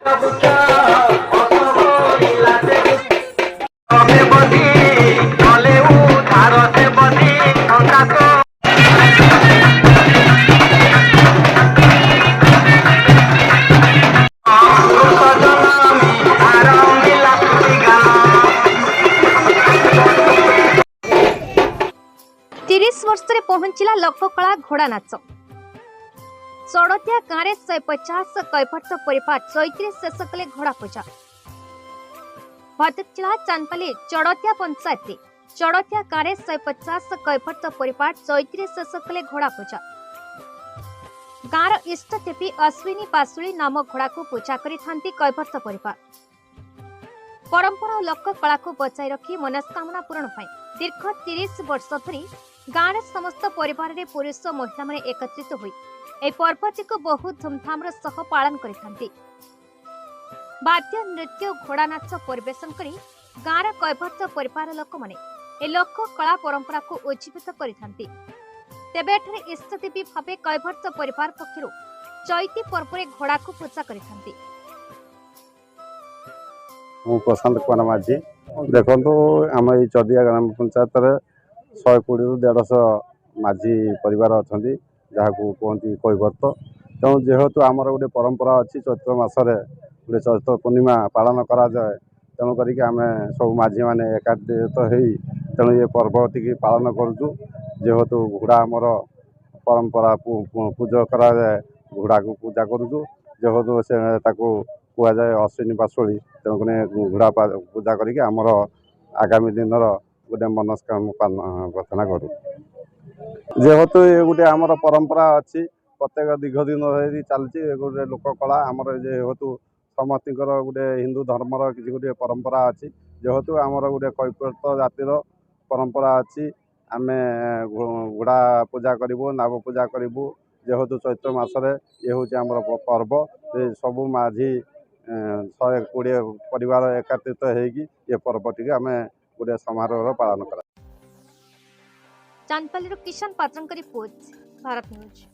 तीस वर्ष पहुंचला लोककला घोड़ा नाच चौड़तिया गाँव में 150 कैफर्त परिवार चैत्री शेष कले घोड़ा पूजा। भद्रक जिला चांदपाली चौड़तिया पंचायत चौड़तिया गाँव में 150 कैफर्त परिवार चैत्री शेष कले घोड़ा पूजा। गाँव इष्ट देवी अश्विनी पाशुली नाम घोड़ा को पूजा करिथांती कैफर्त परिवार। परंपरा और लोककला को बचाई रखी मनस्कामना पूरण दीर्घ 30 वर्ष धरी गाँव समस्त परिवार में पुरुष महिला माने एकत्रित होई ए पर्वटी को बहुत धूमधाम सह पालन करिथांती। वाद्य नृत्य घोड़ा नाच परिवेशन करी गाँव कैफर्त परिवार लोक माने ए लोक कला परंपरा को उज्जीवित करिथांती। तेबे एठारे इष्टदेवी भावे कैफर्त परिवार पक्षरु चैती पर्व रे घोड़ा को पूजा करिथांती। प्रशांत कुमार माझी देखो आम ये चौदिया ग्राम पंचायत 120 ରୁ 150 माझी परिवार अच्छा जहाँ कहती कैफर्त। तेणु जेहेतु आमर गोटे परंपरा अच्छी चैत्र मसरे गोटे चैत्र पूर्णिमा पालन कराए तेणु करी आम सब माझी मैंने एकात्रित हो तेणु ये पर्व टी पालन करुचु। जेहेतु घोड़ा आमर परंपरा पूजा कराए घोड़ा को पूजा करुचु। जेहेतु से कहुए अश्विनी पाशुली तेणुक घोड़ा पूजा करके आमर आगामी दिन गोटे मनस्कामना प्रार्थना करूँ। जेहेतु ये गोटे आमर परंपरा अच्छी प्रत्येक दीर्घ दिन धरी चलती गोटे लोककला आमर जेहेतु समस्त गोटे हिंदू धर्मर किसी गोटे परंपरा अच्छी। जेहेतु आमर गोटे कैफर्त जातिर परंपरा अच्छी आम घोड़ा पूजा करूँ नाग पूजा करूँ। जेहेतु चैत्र मसरे ये हूँ आमर पर्व सबू माझी 120 परिवार एकत्रित होगी ये पर्व टी आम गोटे समारोह पालन करा। चांदपाली किशन पात्रंक रिपोर्ट भारत न्यूज।